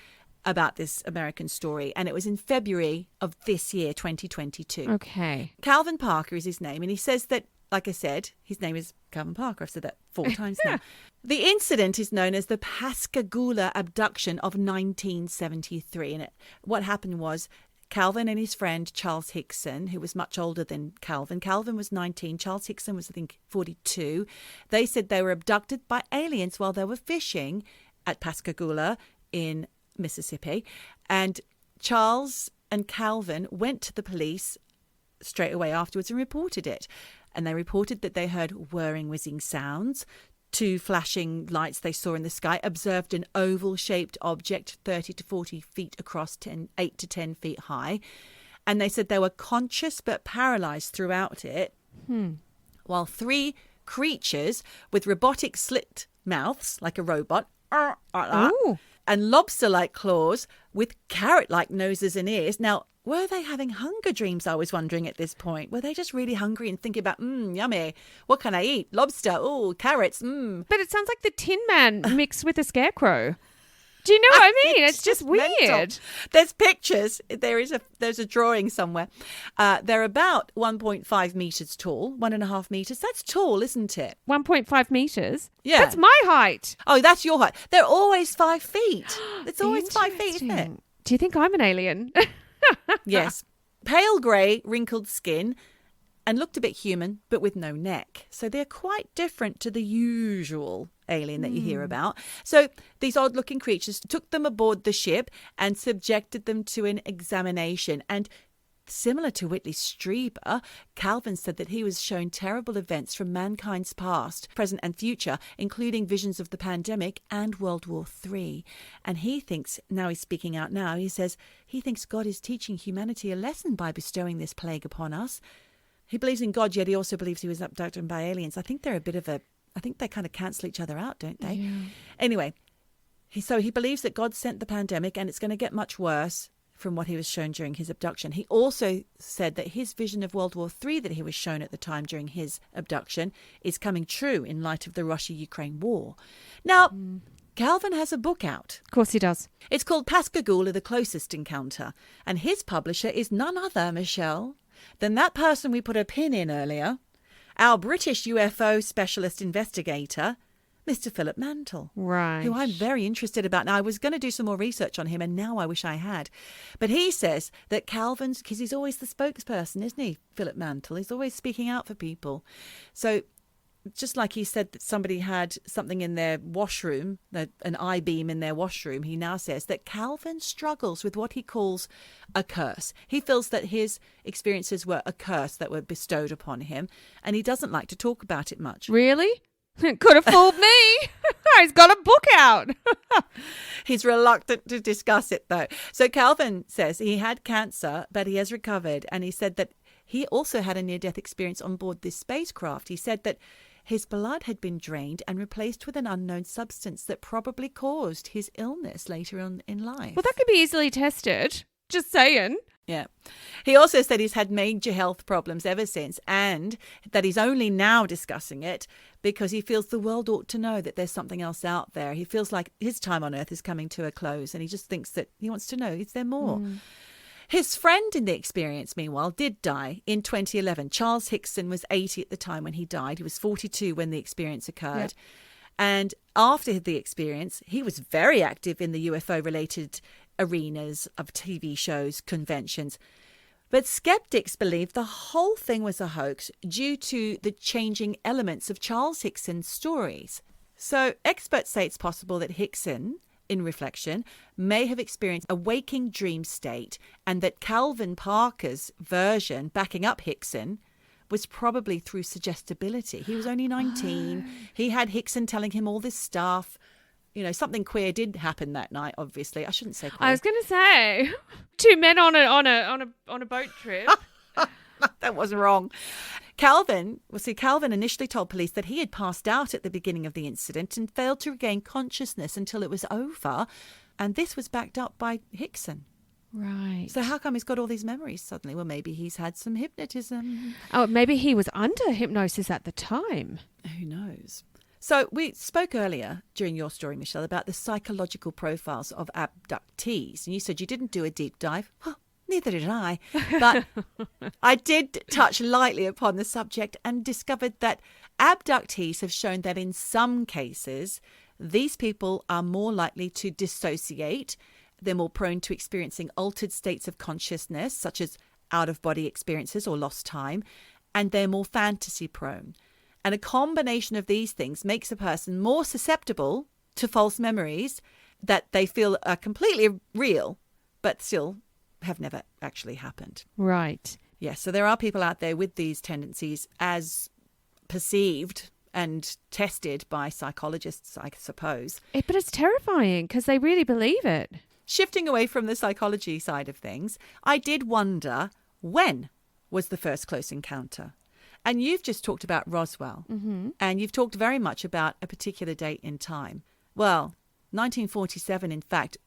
about this American story, and it was in February of this year, 2022. Okay. Calvin Parker is his name, and he says that, like I said, his name is Calvin Parker. I've said that 4 times now. The incident is known as the Pascagoula abduction of 1973, and what happened was Calvin and his friend Charles Hickson, who was much older than Calvin. Calvin was 19. Charles Hickson was, I think, 42. They said they were abducted by aliens while they were fishing at Pascagoula in Mississippi. And Charles and Calvin went to the police straight away afterwards and reported it. And they reported that they heard whirring, whizzing sounds. 2 flashing lights they saw in the sky, observed an oval-shaped object 30 to 40 feet across, 8 to 10 feet high. And they said they were conscious but paralyzed throughout it, while 3 creatures with robotic slit mouths, like a robot, and lobster-like claws with carrot-like noses and ears. Now, were they having hunger dreams, I was wondering at this point? Were they just really hungry and thinking about, yummy, what can I eat? Lobster, oh, carrots, But it sounds like the Tin Man mixed with a scarecrow. Do you know what I mean? It's just weird. mental. There's pictures. There's a drawing somewhere. They're about 1.5 meters tall, 1.5 meters. That's tall, isn't it? 1.5 meters? Yeah. That's my height. Oh, that's your height. They're always 5 feet. It's always 5 feet, isn't it? Interesting. Do you think I'm an alien? Yes. Pale grey, wrinkled skin, and looked a bit human, but with no neck. So they're quite different to the usual alien that you hear about. So these odd-looking creatures took them aboard the ship and subjected them to an examination. And Similar to Whitley Strieber, Calvin said that he was shown terrible events from mankind's past, present and future, including visions of the pandemic and World War III. And he thinks, now he's speaking out now, he says he thinks God is teaching humanity a lesson by bestowing this plague upon us. He believes in God, yet he also believes he was abducted by aliens. I think they're I think they kind of cancel each other out, don't they? Yeah. Anyway, so he believes that God sent the pandemic and it's going to get much worse from what he was shown during his abduction. He also said that his vision of World War III that he was shown at the time during his abduction is coming true in light of the Russia-Ukraine war. Now, Calvin has a book out. Of course he does. It's called Pascagoula, The Closest Encounter. And his publisher is none other, Michelle, than that person we put a pin in earlier, our British UFO specialist investigator, Mr. Phillip Mantle, Right. who I'm very interested about. Now, I was going to do some more research on him, and now I wish I had. But he says that Calvin's, because he's always the spokesperson, isn't he, Phillip Mantle? He's always speaking out for people. So just like he said that somebody had something in their washroom, an I-beam in their washroom, he now says that Calvin struggles with what he calls a curse. He feels that his experiences were a curse that were bestowed upon him, and he doesn't like to talk about it much. Really? Could have fooled me. He's got a book out. He's reluctant to discuss it, though. So Calvin says he had cancer, but he has recovered. And he said that he also had a near-death experience on board this spacecraft. He said that his blood had been drained and replaced with an unknown substance that probably caused his illness later on in life. Well, that could be easily tested. Just saying. Yeah. He also said he's had major health problems ever since, and that he's only now discussing it because he feels the world ought to know that there's something else out there. He feels like his time on Earth is coming to a close, and he just thinks that he wants to know, is there more? His friend in the experience, meanwhile, did die in 2011. Charles Hickson was 80 at the time when he died. He was 42 when the experience occurred. Yeah. And after the experience, he was very active in the UFO-related arenas of TV shows, conventions. But skeptics believe the whole thing was a hoax due to the changing elements of Charles Hickson's stories. So experts say it's possible that Hickson, in reflection, may have experienced a waking dream state, and that Calvin Parker's version backing up Hickson was probably through suggestibility. He was only 19. He had Hickson telling him all this stuff. You know, something queer did happen that night, obviously. I shouldn't say queer. I was going to say, two men on a boat trip. That was wrong. Calvin initially told police that he had passed out at the beginning of the incident and failed to regain consciousness until it was over. And this was backed up by Hickson. Right. So how come he's got all these memories suddenly? Well, maybe he's had some hypnotism. Oh, maybe he was under hypnosis at the time. Who knows? So we spoke earlier during your story, Michelle, about the psychological profiles of abductees. And you said you didn't do a deep dive. Well, neither did I. But I did touch lightly upon the subject and discovered that abductees have shown that in some cases, these people are more likely to dissociate. They're more prone to experiencing altered states of consciousness, such as out-of-body experiences or lost time. And they're more fantasy prone. And a combination of these things makes a person more susceptible to false memories that they feel are completely real, but still have never actually happened. Right. Yes, so there are people out there with these tendencies as perceived and tested by psychologists, I suppose. But it's terrifying because they really believe it. Shifting away from the psychology side of things, I did wonder, when was the first close encounter? And you've just talked about Roswell, and you've talked very much about a particular date in time. Well, 1947, in fact,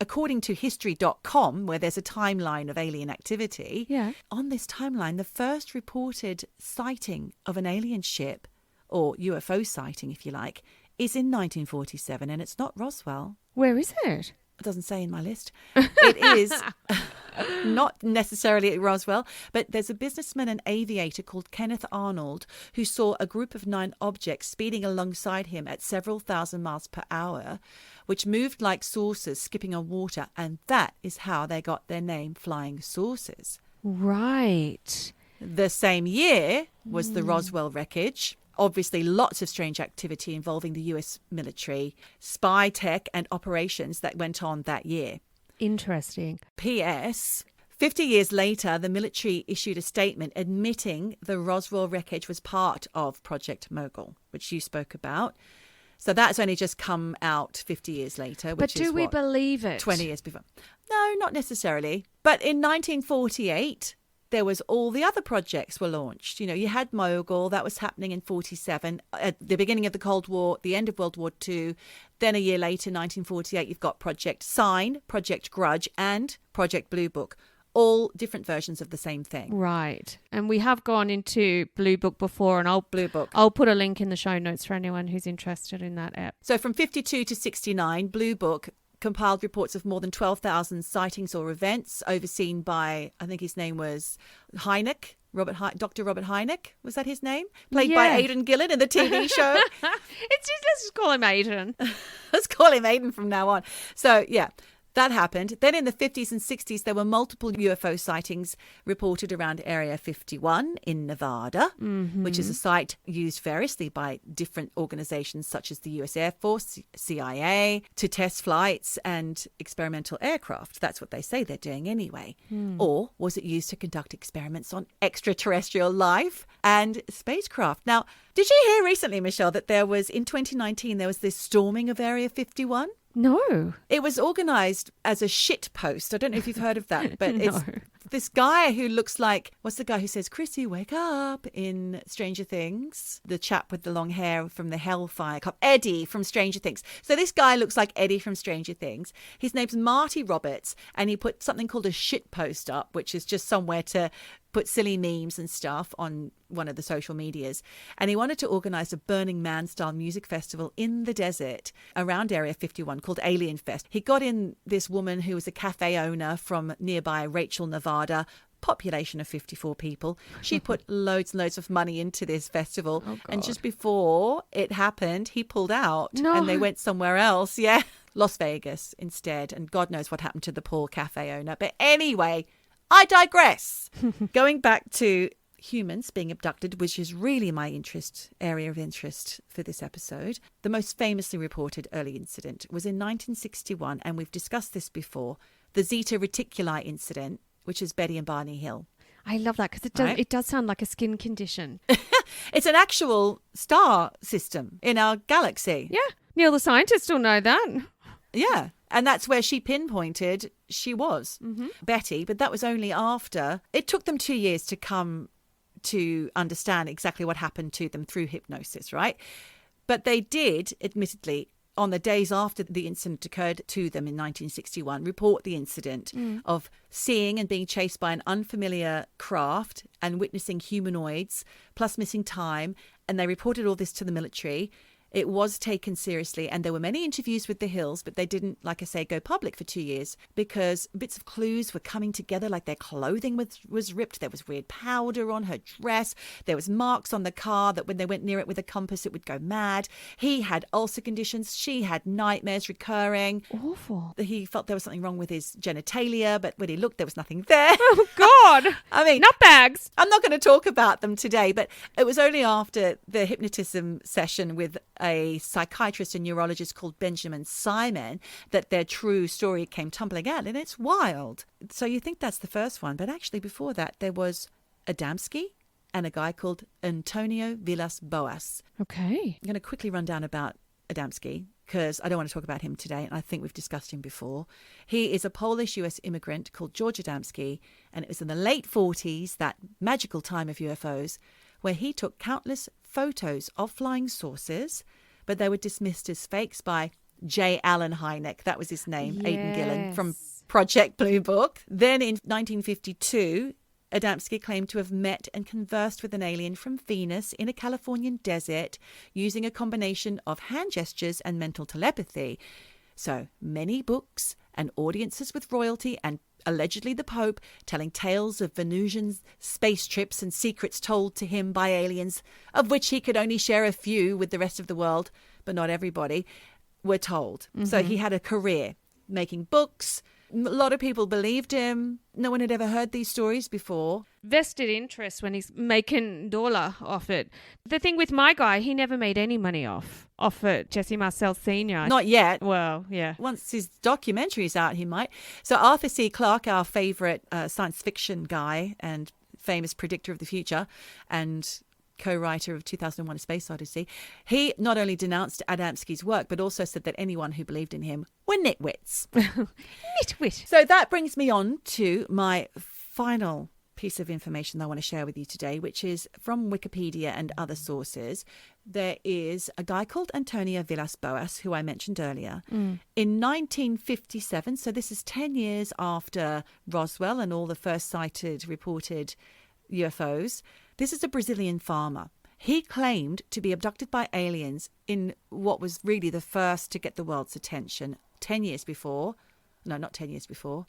according to history.com, where there's a timeline of alien activity, on this timeline, the first reported sighting of an alien ship, or UFO sighting, if you like, is in 1947, and it's not Roswell. Where is it? It doesn't say in my list. It is not necessarily at Roswell, but there's a businessman and aviator called Kenneth Arnold who saw a group of 9 objects speeding alongside him at several thousand miles per hour, which moved like saucers skipping on water, and that is how they got their name, Flying Saucers. Right. The same year was the Roswell wreckage. Obviously, lots of strange activity involving the US military, spy tech and operations that went on that year. Interesting. P.S. 50 years later, the military issued a statement admitting the Roswell wreckage was part of Project Mogul, which you spoke about. So that's only just come out 50 years later. But do we believe it? 20 years before. No, not necessarily. But in 1948, there was all the other projects were launched. You know, you had Mogul, that was happening in 47, at the beginning of the Cold War, the end of World War II. Then a year later, 1948, you've got Project Sign, Project Grudge, and Project Blue Book. All different versions of the same thing. Right. And we have gone into Blue Book before, and I'll put a link in the show notes for anyone who's interested in that app. So from 52 to 69, Blue Book compiled reports of more than 12,000 sightings or events overseen by, I think his name was Hynek, Dr. Robert Hynek, was that his name? Played by Aidan Gillen in the TV show. Let's just call him Aidan. Let's call him Aidan from now on. So, yeah. That happened. Then in the 50s and 60s, there were multiple UFO sightings reported around Area 51 in Nevada, which is a site used variously by different organizations such as the US Air Force, CIA, to test flights and experimental aircraft. That's what they say they're doing anyway. Or was it used to conduct experiments on extraterrestrial life and spacecraft? Now, did you hear recently, Michelle, that in 2019, there was this storming of Area 51? No. It was organised as a shit post. I don't know if you've heard of that, but No. It's this guy who looks like, what's the guy who says, Chrissy, wake up in Stranger Things? The chap with the long hair from the Hellfire Club, Eddie from Stranger Things. So this guy looks like Eddie from Stranger Things. His name's Marty Roberts, and he put something called a shit post up, which is just somewhere to put silly memes and stuff on one of the social medias. And he wanted to organise a Burning Man style music festival in the desert around Area 51 called Alien Fest. He got in this woman who was a cafe owner from nearby Rachel, Nevada, population of 54 people. She put loads and loads of money into this festival. Oh, and God. just before it happened, he pulled out No. and they went somewhere else. Yeah, Las Vegas instead. And God knows what happened to the poor cafe owner. But anyway, I digress. Going back to humans being abducted, which is really my area of interest for this episode. The most famously reported early incident was in 1961, and we've discussed this before, the Zeta Reticuli incident, which is Betty and Barney Hill. I love that because it does sound like a skin condition. It's an actual star system in our galaxy. Yeah. Neil the scientist will know that. Yeah. And that's where she pinpointed she was, Betty. But that was only after. It took them 2 years to come to understand exactly what happened to them through hypnosis, right? But they did, admittedly, on the days after the incident occurred to them in 1961, report the incident of seeing and being chased by an unfamiliar craft and witnessing humanoids, plus missing time. And they reported all this to the military. It was taken seriously, and there were many interviews with the Hills, but they didn't, like I say, go public for 2 years because bits of clues were coming together, like their clothing was ripped. There was weird powder on her dress. There was marks on the car that when they went near it with a compass, it would go mad. He had ulcer conditions. She had nightmares recurring. Awful. He felt there was something wrong with his genitalia, but when he looked, there was nothing there. Oh, God. I mean, nutbags. I'm not going to talk about them today, but it was only after the hypnotism session with a psychiatrist and neurologist called Benjamin Simon that their true story came tumbling out, and it's wild. So you think that's the first one, but actually before that there was Adamski and a guy called Antonio Vilas Boas. Okay. I'm going to quickly run down about Adamski because I don't want to talk about him today, and I think we've discussed him before. He is a Polish US immigrant called George Adamski, and it was in the late 40s, that magical time of UFOs, where he took countless photos of flying saucers, but they were dismissed as fakes by J. Allen Hynek. That was his name, Aidan Gillen, from Project Blue Book. Then in 1952, Adamski claimed to have met and conversed with an alien from Venus in a Californian desert using a combination of hand gestures and mental telepathy. So many books and audiences with royalty and allegedly the Pope telling tales of Venusian space trips and secrets told to him by aliens, of which he could only share a few with the rest of the world, but not everybody, were told. So he had a career making books. A lot of people believed him. No one had ever heard these stories before. vested interest when he's making dollar off it. The thing with my guy, he never made any money off it. Jesse Marcel Sr. Not yet. Well, yeah. Once his documentary's out, he might. So Arthur C. Clarke, our favourite science fiction guy and famous predictor of the future and co-writer of 2001: A Space Odyssey, he not only denounced Adamski's work, but also said that anyone who believed in him were nitwits. Nitwit. So that brings me on to my final piece of information that I want to share with you today, which is from Wikipedia and other sources. There is a guy called Antonio Vilas Boas, who I mentioned earlier. In 1957, so this is 10 years after Roswell and all the first sighted reported UFOs, this is a Brazilian farmer. He claimed to be abducted by aliens in what was really the first to get the world's attention 10 years before. No, not 10 years before.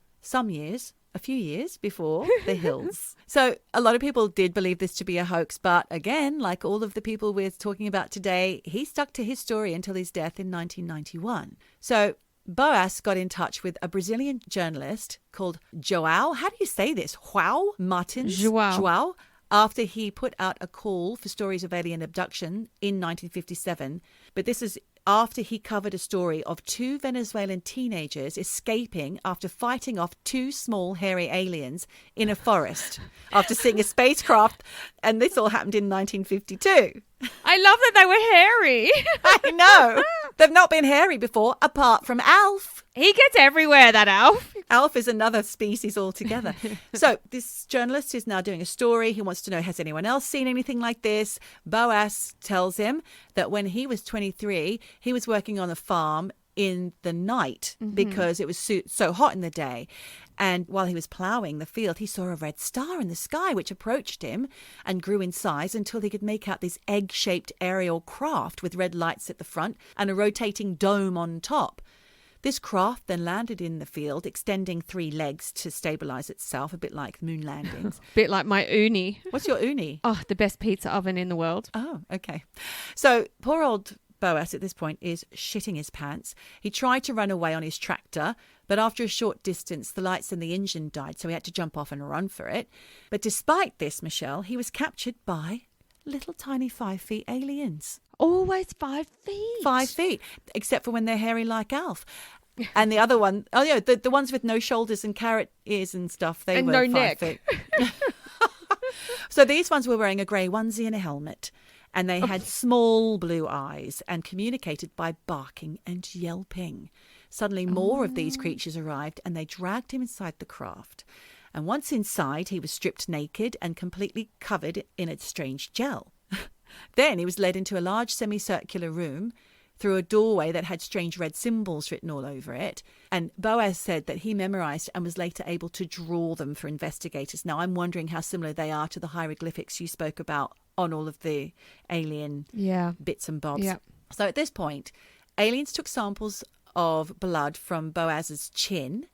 A few years before the hills. So a lot of people did believe this to be a hoax. But again, like all of the people we're talking about today, he stuck to his story until his death in 1991. So Boas got in touch with a Brazilian journalist called João. How do you say this? João Martins? João. After he put out a call for stories of alien abduction in 1957. But this is after he covered a story of 2 Venezuelan teenagers escaping after fighting off 2 small hairy aliens in a forest after seeing a spacecraft. And this all happened in 1952. I love that they were hairy. I know. They've not been hairy before, apart from Alf. He gets everywhere, that Alf. Alf is another species altogether. So this journalist is now doing a story. He wants to know, has anyone else seen anything like this? Boas tells him that when he was 23, he was working on a farm in the night because it was so hot in the day. And while he was ploughing the field, he saw a red star in the sky, which approached him and grew in size until he could make out this egg-shaped aerial craft with red lights at the front and a rotating dome on top. This craft then landed in the field, extending 3 legs to stabilize itself, a bit like moon landings. Bit like my uni. What's your uni? Oh, the best pizza oven in the world. Oh, okay. So poor old Boas at this point is shitting his pants. He tried to run away on his tractor, but after a short distance, the lights in the engine died, so he had to jump off and run for it. But despite this, Michelle, he was captured by little tiny 5 feet aliens. Always 5 feet. 5 feet, except for when they're hairy like Alf. And the other one, oh yeah, the ones with no shoulders and carrot ears and stuff, they and were no 5 neck. feet. So these ones were wearing a grey onesie and a helmet. And they had small blue eyes and communicated by barking and yelping. Suddenly more of these creatures arrived and they dragged him inside the craft. And once inside, he was stripped naked and completely covered in a strange gel. Then he was led into a large semicircular room through a doorway that had strange red symbols written all over it. And Boas said that he memorized and was later able to draw them for investigators. Now, I'm wondering how similar they are to the hieroglyphics you spoke about on all of the alien bits and bobs. Yeah. So at this point, aliens took samples of blood from Boas's chin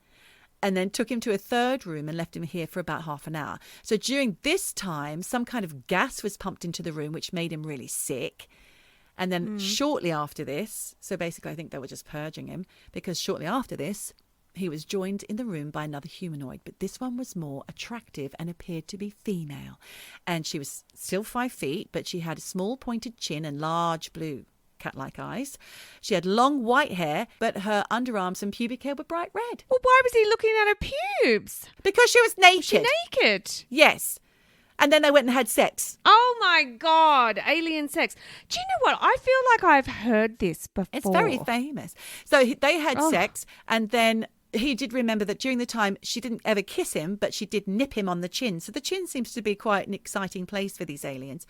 and then took him to a third room and left him here for about half an hour. So during this time, some kind of gas was pumped into the room, which made him really sick. And then shortly after this, so basically I think they were just purging him, because shortly after this, he was joined in the room by another humanoid, but this one was more attractive and appeared to be female. And she was still 5 feet, but she had a small pointed chin and large blue cat-like eyes. She had long white hair, but her underarms and pubic hair were bright red. Well, why was he looking at her pubes? Because she was naked. Was she naked? Yes. And then they went and had sex. Oh my God, alien sex. Do you know what? I feel like I've heard this before. It's very famous. So they had sex, and then he did remember that during the time she didn't ever kiss him, but she did nip him on the chin. So the chin seems to be quite an exciting place for these aliens.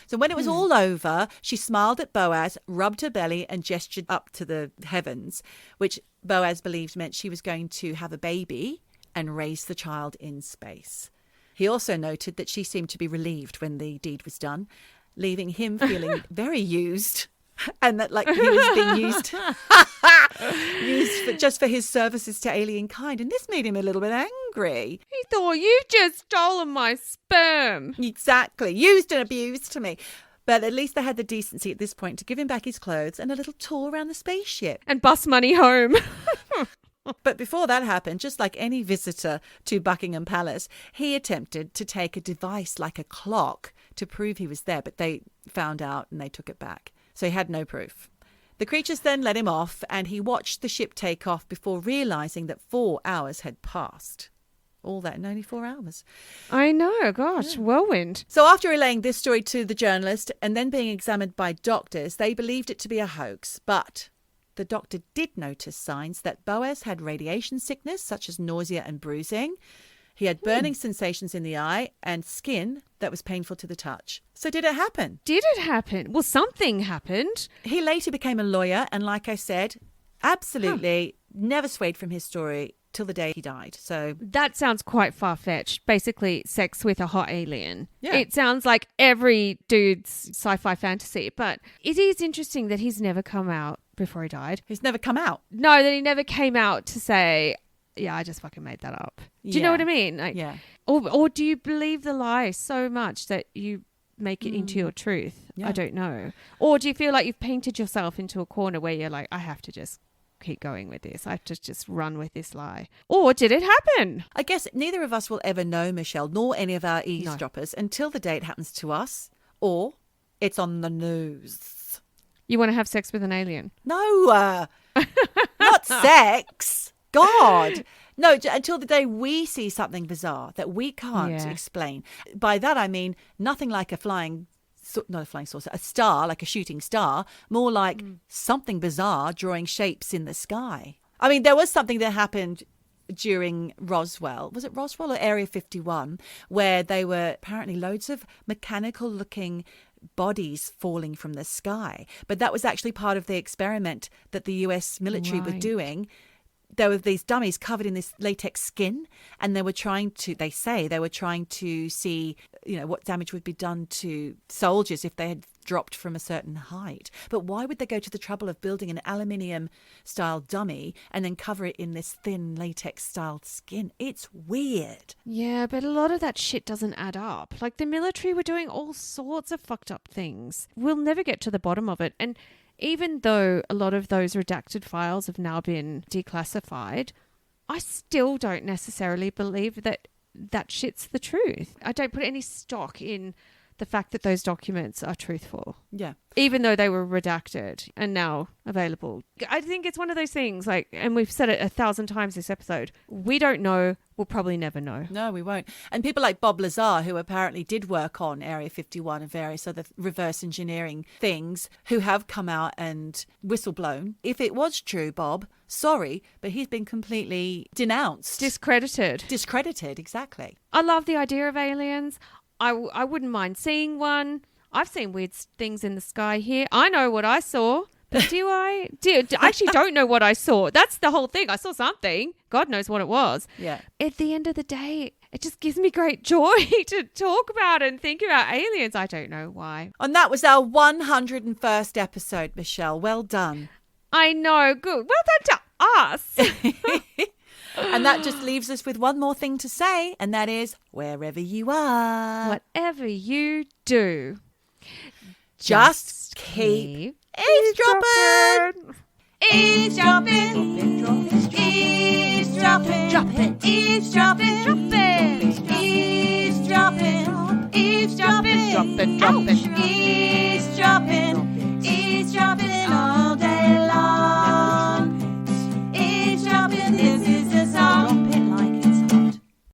So when it was all over, she smiled at Boas, rubbed her belly and gestured up to the heavens, which Boas believed meant she was going to have a baby and raise the child in space. He also noted that she seemed to be relieved when the deed was done, leaving him feeling very used. And that like he was being used just for his services to alien kind. And this made him a little bit angry. He thought, you've just stolen my sperm. Exactly. Used and abused to me. But at least they had the decency at this point to give him back his clothes and a little tour around the spaceship. And bus money home. But before that happened, just like any visitor to Buckingham Palace, he attempted to take a device like a clock to prove he was there, but they found out and they took it back. So he had no proof. The creatures then let him off, and he watched the ship take off before realising that 4 hours had passed. All that in only 4 hours. I know, gosh, whirlwind. So after relaying this story to the journalist and then being examined by doctors, they believed it to be a hoax. But the doctor did notice signs that Boas had radiation sickness, such as nausea and bruising. He had burning sensations in the eye and skin that was painful to the touch. So did it happen? Did it happen? Well, something happened. He later became a lawyer and, like I said, absolutely never swayed from his story till the day he died. So that sounds quite far-fetched. Basically, sex with a hot alien. Yeah. It sounds like every dude's sci-fi fantasy, but it is interesting that he's never come out before he died. He's never come out. No, that he never came out to say, yeah, I just fucking made that up. Do you know what I mean? Like, yeah. Or do you believe the lie so much that you make it into your truth? Yeah. I don't know. Or do you feel like you've painted yourself into a corner where you're like, I have to just keep going with this. I have to just run with this lie. Or did it happen? I guess neither of us will ever know, Michelle, nor any of our eavesdroppers, until the day it happens to us or it's on the news. You want to have sex with an alien? No, not sex. God. No, until the day we see something bizarre that we can't explain. By that, I mean nothing like a flying, not a flying saucer, a star, like a shooting star, more like something bizarre drawing shapes in the sky. I mean, there was something that happened during Roswell. Was it Roswell or Area 51? Where they were apparently loads of mechanical looking bodies falling from the sky. But that was actually part of the experiment that the US military were doing. There were these dummies covered in this latex skin, and they were trying to see, what damage would be done to soldiers if they had dropped from a certain height. But why would they go to the trouble of building an aluminium style dummy and then cover it in this thin latex style skin? It's weird. Yeah, but a lot of that shit doesn't add up. Like, the military were doing all sorts of fucked up things. We'll never get to the bottom of it. And even though a lot of those redacted files have now been declassified, I still don't necessarily believe that shit's the truth. I don't put any stock in the fact that those documents are truthful. Yeah. Even though they were redacted and now available. I think it's one of those things, like, and we've said it 1,000 times this episode, we don't know, we'll probably never know. No, we won't. And people like Bob Lazar, who apparently did work on Area 51 and various other reverse engineering things, who have come out and whistleblown. If it was true, Bob, sorry, but he's been completely denounced. Discredited, exactly. I love the idea of aliens. I wouldn't mind seeing one. I've seen weird things in the sky here. I know what I saw, but I actually don't know what I saw. That's the whole thing. I saw something. God knows what it was. Yeah. At the end of the day, it just gives me great joy to talk about and think about aliens. I don't know why. And that was our 101st episode, Michelle. Well done. I know. Good. Well done to us. And that just leaves us with one more thing to say, and that is, wherever you are, whatever you do, just keep eavesdropping. Eavesdropping. Eavesdropping. Dropping. Eavesdropping. Dropping. Eavesdropping. Eavesdropping. Dropping. Dropping. Eavesdropping. Eavesdropping.